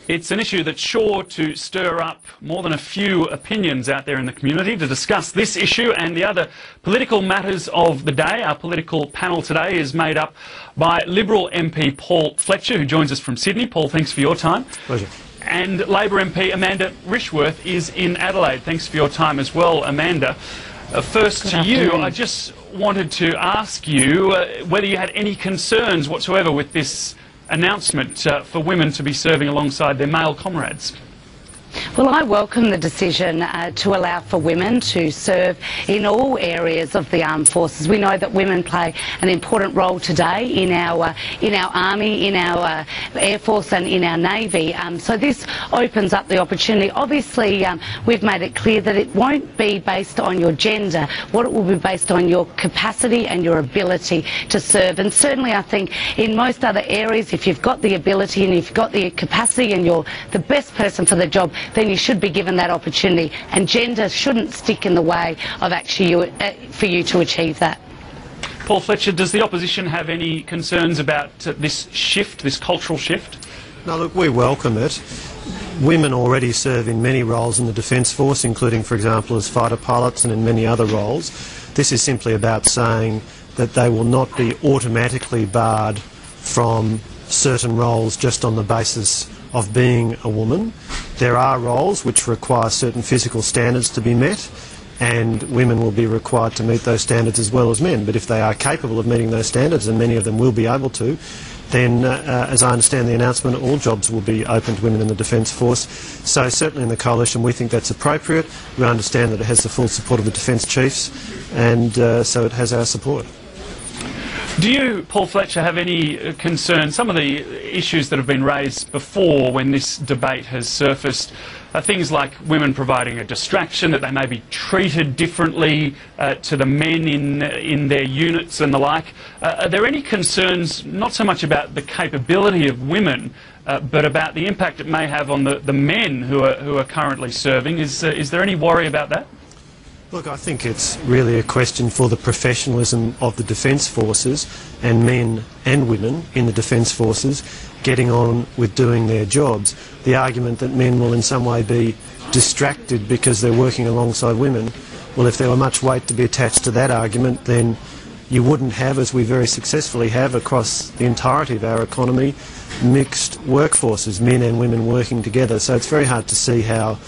It's an issue that's sure to stir up more than a few opinions out there in the community. To discuss this issue and the other political matters of the day, our political panel today is made up by Liberal MP Paul Fletcher, who joins us from Sydney. Paul, thanks for your time. Pleasure. And Labor MP Amanda Rishworth is in Adelaide. Thanks for your time as well, Amanda. First to you, I just wanted to ask you whether you had any concerns whatsoever with this announcement for women to be serving alongside their male comrades. Well, I welcome the decision to allow for women to serve in all areas of the armed forces. We know that women play an important role today in our army, in our air force and in our navy. So this opens up the opportunity. Obviously, we've made it clear that it won't be based on your gender. What it will be based on your capacity and your ability to serve. And certainly, I think in most other areas, if you've got the ability and you've got the capacity and you're the best person for the job, then you should be given that opportunity, and gender shouldn't stick in the way of actually for you to achieve that. Paul Fletcher, does the opposition have any concerns about this shift, this cultural shift? No, look, we welcome it. Women already serve in many roles in the Defence Force, including, for example, as fighter pilots and in many other roles. This is simply about saying that they will not be automatically barred from certain roles just on the basis of being a woman. There are roles which require certain physical standards to be met, and women will be required to meet those standards as well as men. But if they are capable of meeting those standards, and many of them will be able to, then, as I understand the announcement, all jobs will be open to women in the Defence Force. So certainly in the Coalition we think that's appropriate. We understand that it has the full support of the Defence Chiefs, and so it has our support. Do you, Paul Fletcher, have any concern? Some of the issues that have been raised before when this debate has surfaced are things like women providing a distraction, that they may be treated differently to the men in their units and the like. Are there any concerns, not so much about the capability of women, but about the impact it may have on the men who are currently serving? Is there any worry about that? Look, I think it's really a question for the professionalism of the Defence Forces and men and women in the Defence Forces getting on with doing their jobs. The argument that men will in some way be distracted because they're working alongside women, well, if there were much weight to be attached to that argument, then you wouldn't have, as we very successfully have across the entirety of our economy, mixed workforces, men and women working together. So it's very hard to see how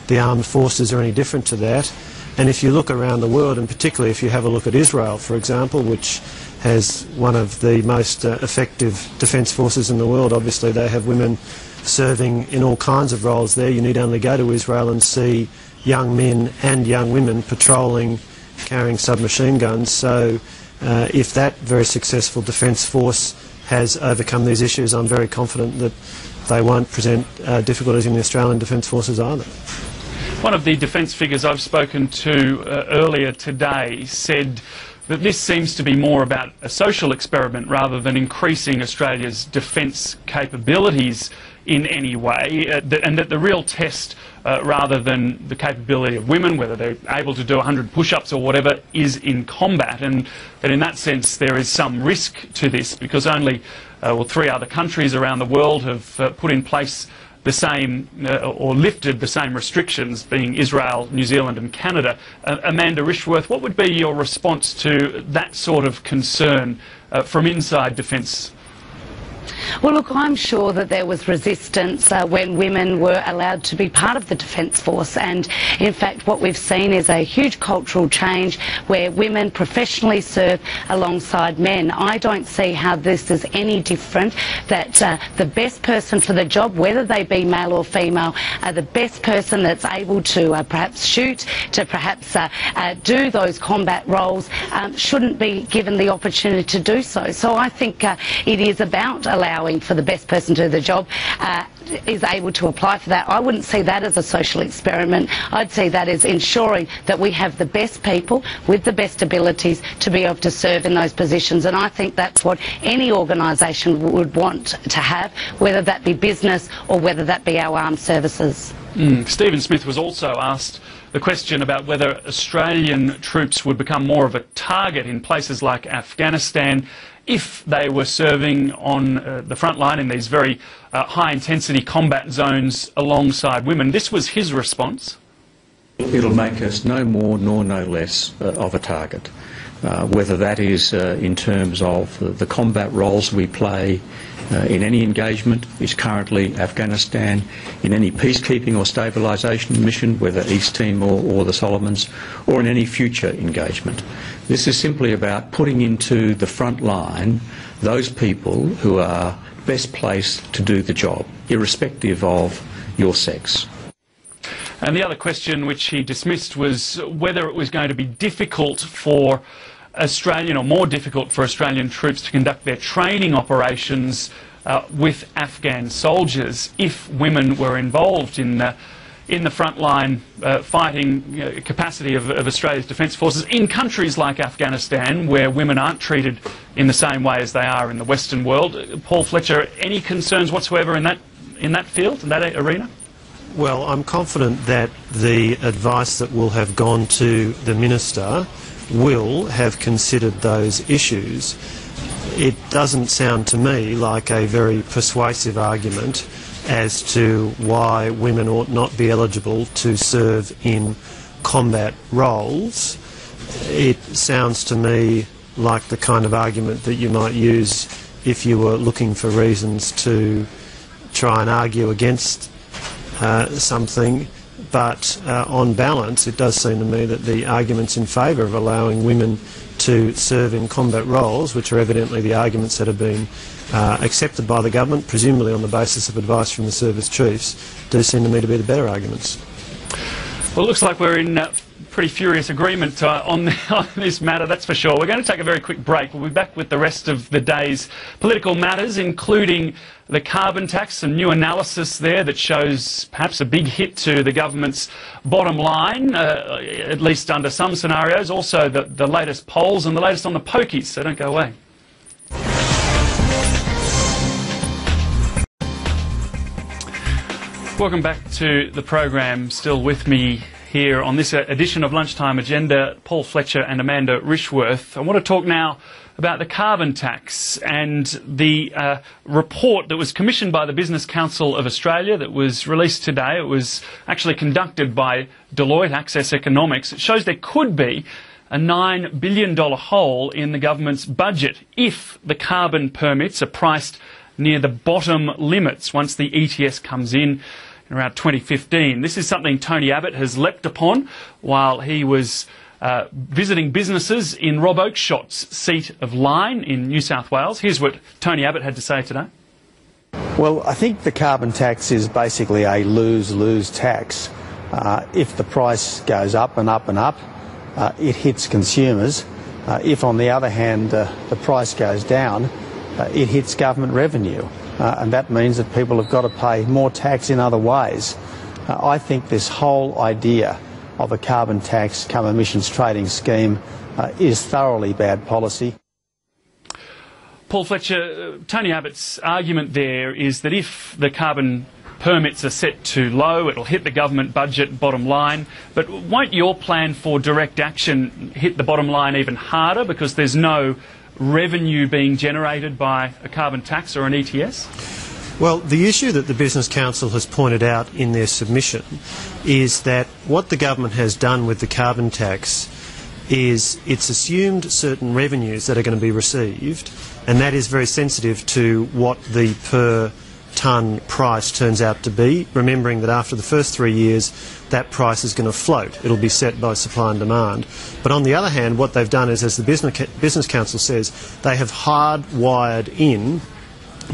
the armed forces are any different to that. And if you look around the world, and particularly if you have a look at Israel, for example, which has one of the most effective defence forces in the world, obviously they have women serving in all kinds of roles there. You need only go to Israel and see young men and young women patrolling, carrying submachine guns. So if that very successful defence force has overcome these issues, I'm very confident that they won't present difficulties in the Australian Defence Forces either. One of the defence figures I've spoken to earlier today said that this seems to be more about a social experiment rather than increasing Australia's defence capabilities in any way, and that the real test, rather than the capability of women, whether they're able to do 100 push-ups or whatever, is in combat, and that in that sense there is some risk to this because only 3 other countries around the world have put in place the same or lifted the same restrictions, being Israel, New Zealand and Canada. Amanda Rishworth, what would be your response to that sort of concern from inside defence? Well, look, I'm sure that there was resistance when women were allowed to be part of the Defence Force, and in fact what we've seen is a huge cultural change where women professionally serve alongside men. I don't see how this is any different, that the best person for the job, whether they be male or female, the best person that's able to perhaps shoot, to perhaps do those combat roles, shouldn't be given the opportunity to do so. So I think it is about allowing for the best person to do the job is able to apply for that. I wouldn't see that as a social experiment. I'd see that as ensuring that we have the best people with the best abilities to be able to serve in those positions, and I think that's what any organisation would want to have, whether that be business or whether that be our armed services. Stephen Smith was also asked the question about whether Australian troops would become more of a target in places like Afghanistan if they were serving on the front line in these very high-intensity combat zones alongside women. This was his response. It'll make us no more nor no less of a target, whether that is in terms of the combat roles we play in any engagement, is currently Afghanistan, in any peacekeeping or stabilisation mission, whether East Timor or the Solomons, or in any future engagement. This is simply about putting into the front line those people who are best placed to do the job, irrespective of your sex. And the other question which he dismissed was whether it was going to be difficult for Australian, or more difficult for Australian troops to conduct their training operations with Afghan soldiers if women were involved in the frontline fighting capacity of Australia's defence forces in countries like Afghanistan, where women aren't treated in the same way as they are in the Western world. Paul Fletcher, any concerns whatsoever in that field, in that arena? Well, I'm confident that the advice that will have gone to the Minister will have considered those issues. It doesn't sound to me like a very persuasive argument as to why women ought not be eligible to serve in combat roles. It sounds to me like the kind of argument that you might use if you were looking for reasons to try and argue against something, but on balance it does seem to me that the arguments in favour of allowing women to serve in combat roles, which are evidently the arguments that have been accepted by the government, presumably on the basis of advice from the service chiefs, do seem to me to be the better arguments. Well, it looks like we're in pretty furious agreement on this matter, that's for sure. We're going to take a very quick break. We'll be back with the rest of the day's political matters, including the carbon tax, some new analysis there that shows perhaps a big hit to the government's bottom line, at least under some scenarios. Also the latest polls and the latest on the pokies, so don't go away. Welcome back to the program. Still with me here on this edition of Lunchtime Agenda, Paul Fletcher and Amanda Rishworth. I want to talk now about the carbon tax and the report that was commissioned by the Business Council of Australia that was released today. It was actually conducted by Deloitte Access Economics. It shows there could be a $9 billion hole in the government's budget if the carbon permits are priced near the bottom limits once the ETS comes in around 2015. This is something Tony Abbott has leapt upon while he was visiting businesses in Rob Oakeshot's seat of Lyne in New South Wales. Here's what Tony Abbott had to say today. Well, I think the carbon tax is basically a lose-lose tax. If the price goes up and up and up, it hits consumers. If, on the other hand, the price goes down, it hits government revenue. And that means that people have got to pay more tax in other ways. I think this whole idea of a carbon tax come emissions trading scheme is thoroughly bad policy. Paul Fletcher, Tony Abbott's argument there is that if the carbon permits are set too low, it'll hit the government budget bottom line. But won't your plan for direct action hit the bottom line even harder because there's no revenue being generated by a carbon tax or an ETS? Well, the issue that the Business Council has pointed out in their submission is that what the government has done with the carbon tax is it's assumed certain revenues that are going to be received, and that is very sensitive to what the per tonne price turns out to be, remembering that after the first 3 years that price is going to float. It'll be set by supply and demand. But on the other hand, what they've done is, as the Business Council says, they have hardwired in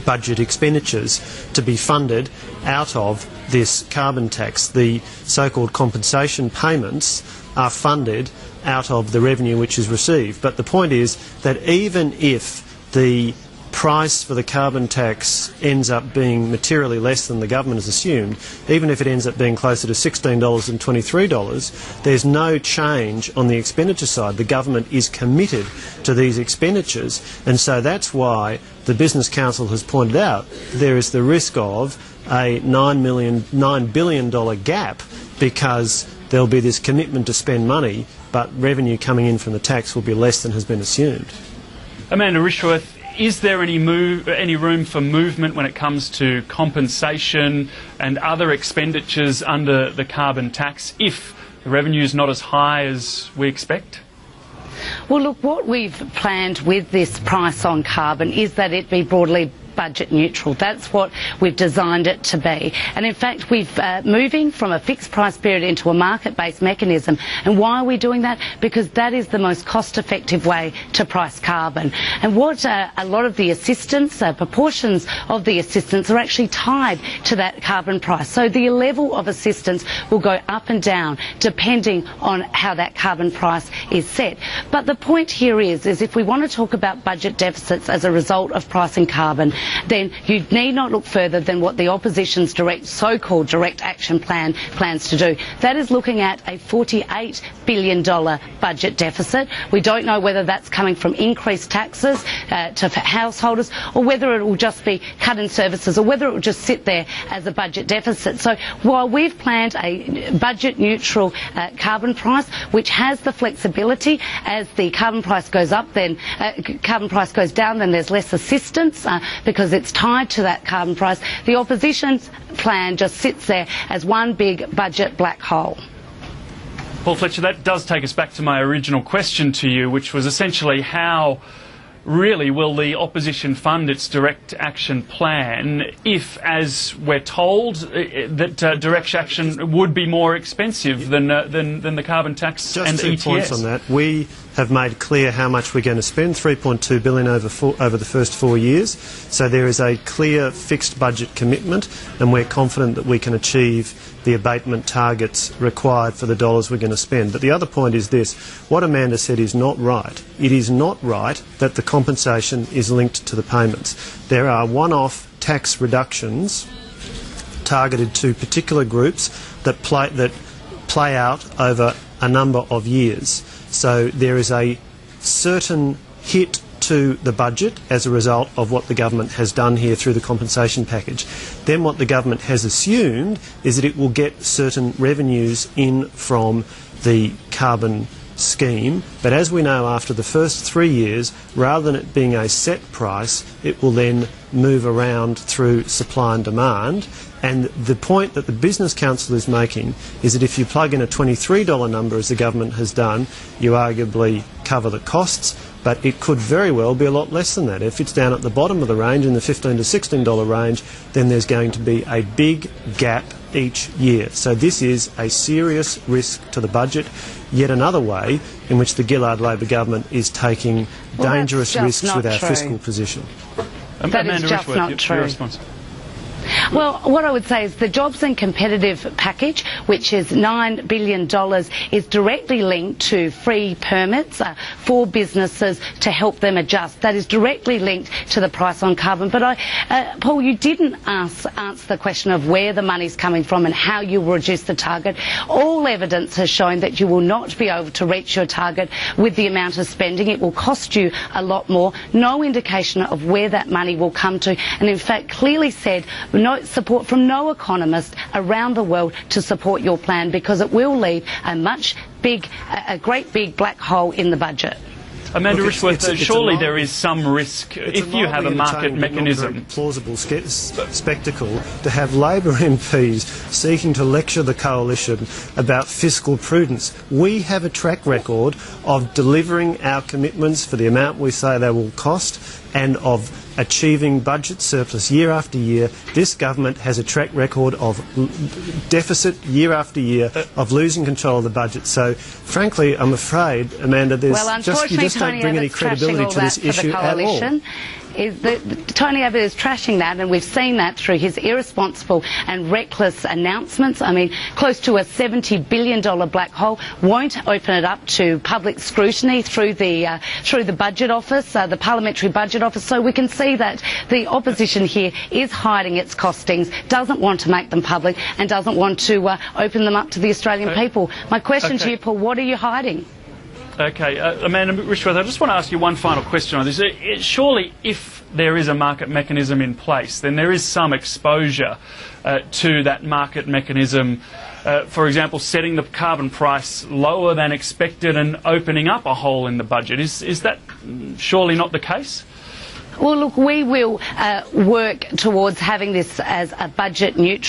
budget expenditures to be funded out of this carbon tax. The so-called compensation payments are funded out of the revenue which is received. But the point is that even if the price for the carbon tax ends up being materially less than the government has assumed, even if it ends up being closer to $16 than $23, there's no change on the expenditure side. The government is committed to these expenditures, and so that's why the Business Council has pointed out there is the risk of a $9 billion gap because there'll be this commitment to spend money, but revenue coming in from the tax will be less than has been assumed. Amanda Rishworth, is there any room for movement when it comes to compensation and other expenditures under the carbon tax if the revenue is not as high as we expect? Well, look, what we've planned with this price on carbon is that it be broadly budget neutral. That's what we've designed it to be. And in fact, we've moving from a fixed price period into a market-based mechanism. And why are we doing that? Because that is the most cost-effective way to price carbon. And what a lot of the assistance, proportions of the assistance are actually tied to that carbon price. So the level of assistance will go up and down depending on how that carbon price is set. But the point here is if we want to talk about budget deficits as a result of pricing carbon, then you need not look further than what the opposition's so-called direct action plan plans to do. That is looking at a $48 billion budget deficit. We don't know whether that's coming from increased taxes to householders, or whether it will just be cut in services, or whether it will just sit there as a budget deficit. So while we've planned a budget neutral carbon price, which has the flexibility as the carbon price goes up, then carbon price goes down, then there's less assistance because it's tied to that carbon price. The opposition's plan just sits there as one big budget black hole. Paul Fletcher, that does take us back to my original question to you, which was essentially how really will the opposition fund its direct action plan if, as we're told, that direct action would be more expensive than the carbon tax and ETS? Just 2 points on that. We have made clear how much we're going to spend, $3.2 billion over the first 4 years. So there is a clear fixed budget commitment, and we're confident that we can achieve the abatement targets required for the dollars we're going to spend. But the other point is this. What Amanda said is not right. It is not right that the compensation is linked to the payments. There are one-off tax reductions targeted to particular groups that play out over a number of years. So there is a certain hit to the budget as a result of what the government has done here through the compensation package. Then what the government has assumed is that it will get certain revenues in from the carbon scheme, but as we know, after the first 3 years, rather than it being a set price, it will then move around through supply and demand. And the point that the Business Council is making is that if you plug in a $23 number, as the government has done, you arguably cover the costs, but it could very well be a lot less than that. If it's down at the bottom of the range, in the $15 to $16 range, then there's going to be a big gap each year. So this is a serious risk to the budget, yet another way in which the Gillard Labor government is taking dangerous risks with our fiscal position. That is just not true. Your response. Well, what I would say is the Jobs and Competitive Package, which is $9 billion, is directly linked to free permits for businesses to help them adjust. That is directly linked to the price on carbon. But Paul, you didn't answer the question of where the money's coming from and how you will reduce the target. All evidence has shown that you will not be able to reach your target with the amount of spending. It will cost you a lot more. No indication of where that money will come to. And in fact, clearly said, no support from no economist around the world to support your plan, because it will leave a great big black hole in the budget. Amanda Rishworth, surely there is some risk if you have a market mechanism. It's a plausible spectacle to have Labor MPs seeking to lecture the coalition about fiscal prudence. We have a track record of delivering our commitments for the amount we say they will cost and of achieving budget surplus year after year. This government has a track record of deficit year after year, of losing control of the budget. So, frankly, I'm afraid, Amanda, you just don't bring any credibility to this issue at all. Tony Abbott is trashing that, and we've seen that through his irresponsible and reckless announcements. I mean, close to a $70 billion black hole, won't open it up to public scrutiny through the Budget Office, the Parliamentary Budget Office. So we can see that the opposition here is hiding its costings, doesn't want to make them public, and doesn't want to open them up to the Australian people. My question to you, Paul, what are you hiding? Okay, Amanda Rishworth, I just want to ask you one final question on this. Surely, if there is a market mechanism in place, then there is some exposure to that market mechanism. For example, setting the carbon price lower than expected and opening up a hole in the budget. Is that surely not the case? Well, look, we will work towards having this as a broadly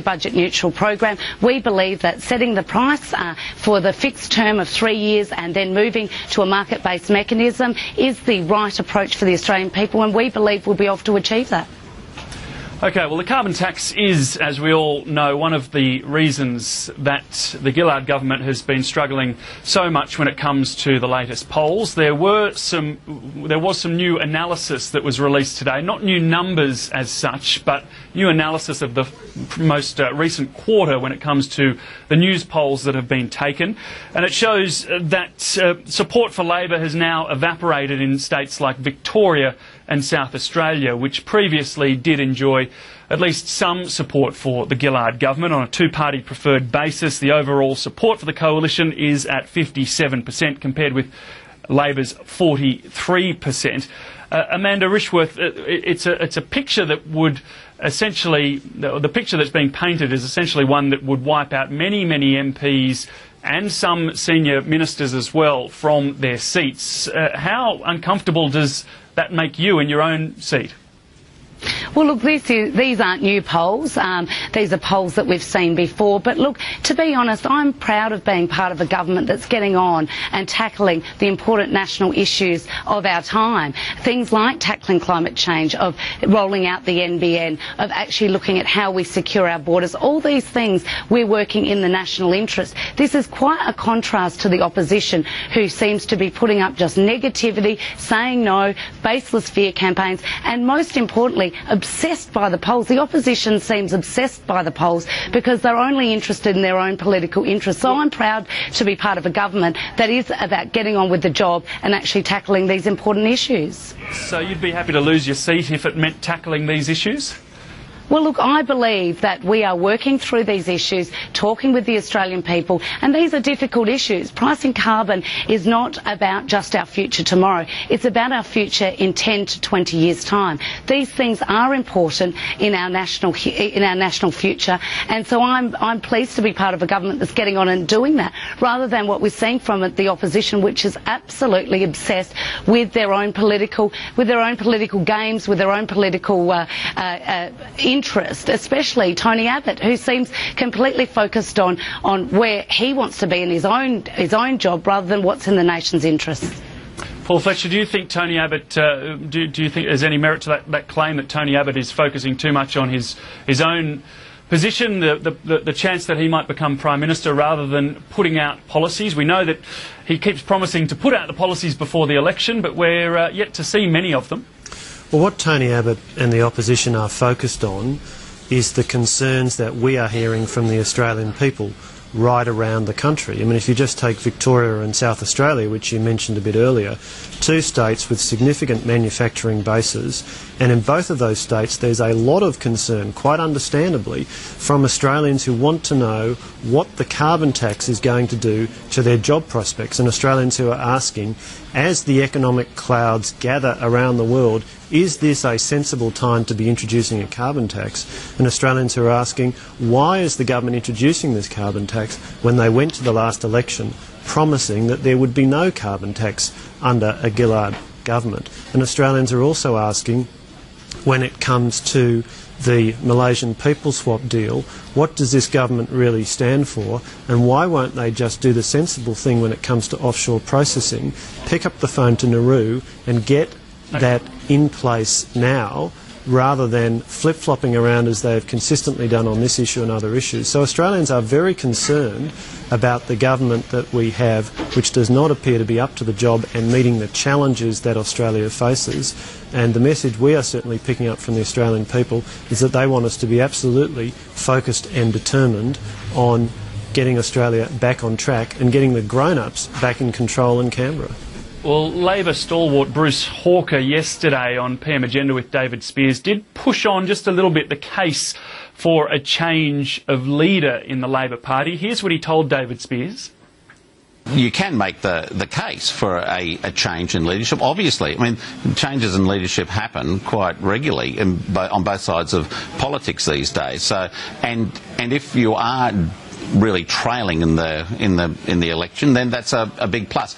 budget neutral program. We believe that setting the price for the fixed term of 3 years and then moving to a market-based mechanism is the right approach for the Australian people, and we believe we'll be able to achieve that. Okay, well, the carbon tax is, as we all know, one of the reasons that the Gillard government has been struggling so much when it comes to the latest polls. There was some new analysis that was released today, not new numbers as such, but new analysis of the most recent quarter when it comes to the news polls that have been taken. And it shows that support for Labor has now evaporated in states like Victoria and South Australia, which previously did enjoy at least some support for the Gillard government on a two-party preferred basis. The overall support for the coalition is at 57% compared with Labor's 43%. Amanda Rishworth, it's a picture that would essentially, the picture that's being painted is essentially one that would wipe out many, many MPs and some senior ministers as well from their seats. How uncomfortable does that make you in your own seat? Well, look, these aren't new polls. These are polls that we've seen before. But look, to be honest, I'm proud of being part of a government that's getting on and tackling the important national issues of our time. Things like tackling climate change, of rolling out the NBN, of actually looking at how we secure our borders. All these things we're working in the national interest. This is quite a contrast to the opposition, who seems to be putting up just negativity, saying no, baseless fear campaigns, and most importantly, obsessed by the polls. The opposition seems obsessed by the polls because they're only interested in their own political interests. So I'm proud to be part of a government that is about getting on with the job and actually tackling these important issues. So you'd be happy to lose your seat if it meant tackling these issues? Well, look, I believe that we are working through these issues, talking with the Australian people, and these are difficult issues. Pricing carbon is not about just our future tomorrow. It's about our future in 10 to 20 years' time. These things are important in our national future, and so I'm pleased to be part of a government that's getting on and doing that, rather than what we're seeing from the opposition, which is absolutely obsessed with their own political games, with their own political interest, especially Tony Abbott, who seems completely focused on where he wants to be in his own job rather than what's in the nation's interests. Paul Fletcher, do you think Tony Abbott, do you think there's any merit to that claim that Tony Abbott is focusing too much on his own position, the chance that he might become Prime Minister rather than putting out policies? We know that he keeps promising to put out the policies before the election, but we're yet to see many of them. Well, what Tony Abbott and the opposition are focused on is the concerns that we are hearing from the Australian people right around the country. I mean, if you just take Victoria and South Australia, which you mentioned a bit earlier, two states with significant manufacturing bases, and in both of those states there's a lot of concern, quite understandably, from Australians who want to know what the carbon tax is going to do to their job prospects, and Australians who are asking, as the economic clouds gather around the world, is this a sensible time to be introducing a carbon tax? And Australians who are asking, why is the government introducing this carbon tax when they went to the last election promising that there would be no carbon tax under a Gillard government? And Australians are also asking, when it comes to the Malaysian people swap deal, what does this government really stand for, and why won't they just do the sensible thing when it comes to offshore processing, pick up the phone to Nauru and get that in place now, rather than flip-flopping around as they've consistently done on this issue and other issues. So Australians are very concerned about the government that we have, which does not appear to be up to the job and meeting the challenges that Australia faces. And the message we are certainly picking up from the Australian people is that they want us to be absolutely focused and determined on getting Australia back on track and getting the grown-ups back in control in Canberra. Well, Labor stalwart Bruce Hawker yesterday on PM Agenda with David Spears did push on just a little bit the case for a change of leader in the Labor Party. Here's what he told David Spears. You can make the case for a change in leadership. Obviously, I mean, changes in leadership happen quite regularly on both sides of politics these days. So, and if you are really trailing in the election, then that's a big plus.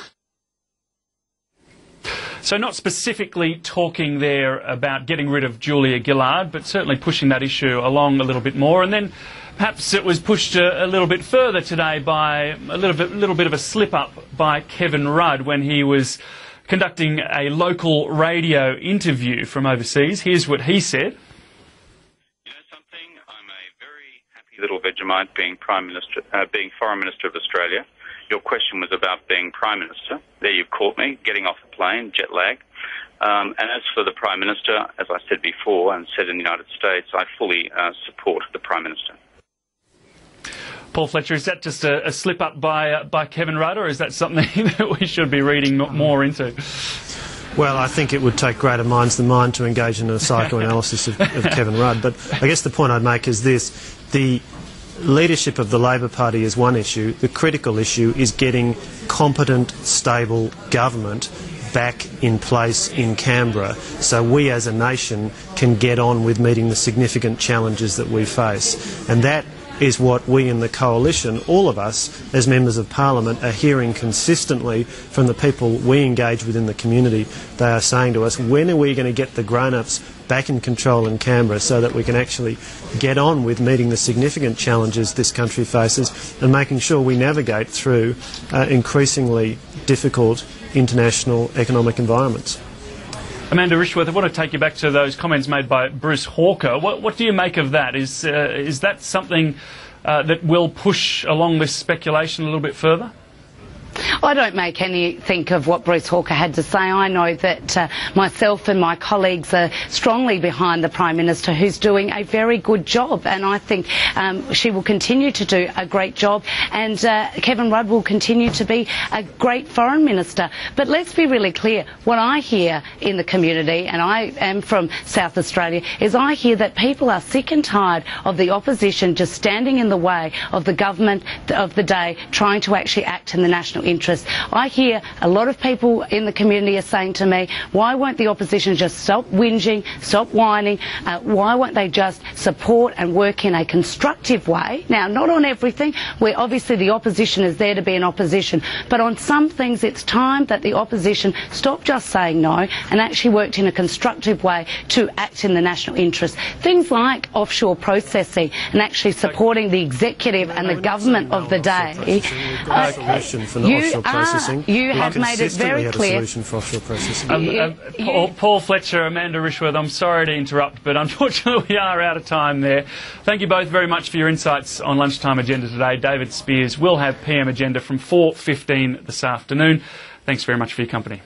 So not specifically talking there about getting rid of Julia Gillard, but certainly pushing that issue along a little bit more. And then perhaps it was pushed a little bit further today by a little bit of a slip-up by Kevin Rudd when he was conducting a local radio interview from overseas. Here's what he said. You know something? I'm a very happy little Vegemite being being Foreign Minister of Australia. Your question was about being Prime Minister. There you've caught me, getting off the plane, jet lag. And as for the Prime Minister, as I said before and said in the United States, I fully support the Prime Minister. Paul Fletcher, is that just a slip-up by Kevin Rudd, or is that something that we should be reading more into? Well, I think it would take greater minds than mine to engage in a psychoanalysis of Kevin Rudd. But I guess the point I'd make is this. The leadership of the Labor Party is one issue. The critical issue is getting competent, stable government back in place in Canberra so we as a nation can get on with meeting the significant challenges that we face. And that is what we in the coalition, all of us as members of Parliament, are hearing consistently from the people we engage with in the community. They are saying to us, when are we going to get the grown-ups back in control in Canberra so that we can actually get on with meeting the significant challenges this country faces and making sure we navigate through increasingly difficult international economic environments. Amanda Rishworth, I want to take you back to those comments made by Bruce Hawker. What do you make of that? Is that something that will push along this speculation a little bit further? I don't make any think of what Bruce Hawker had to say. I know that myself and my colleagues are strongly behind the Prime Minister, who's doing a very good job, and I think she will continue to do a great job, and Kevin Rudd will continue to be a great Foreign Minister. But let's be really clear, what I hear in the community, and I am from South Australia, is I hear that people are sick and tired of the opposition just standing in the way of the government of the day trying to actually act in the national interest. I hear a lot of people in the community are saying to me, why won't the opposition just stop whinging, stop whining, why won't they just support and work in a constructive way? Now, not on everything, where obviously the opposition is there to be an opposition, but on some things it's time that the opposition stop just saying no and actually worked in a constructive way to act in the national interest. Things like offshore processing and actually supporting the executive and the government of the day. You have made it very clear. Paul Fletcher, Amanda Rishworth, I'm sorry to interrupt, but unfortunately we are out of time there. Thank you both very much for your insights on Lunchtime Agenda today. David Spears will have PM Agenda from 4:15 this afternoon. Thanks very much for your company.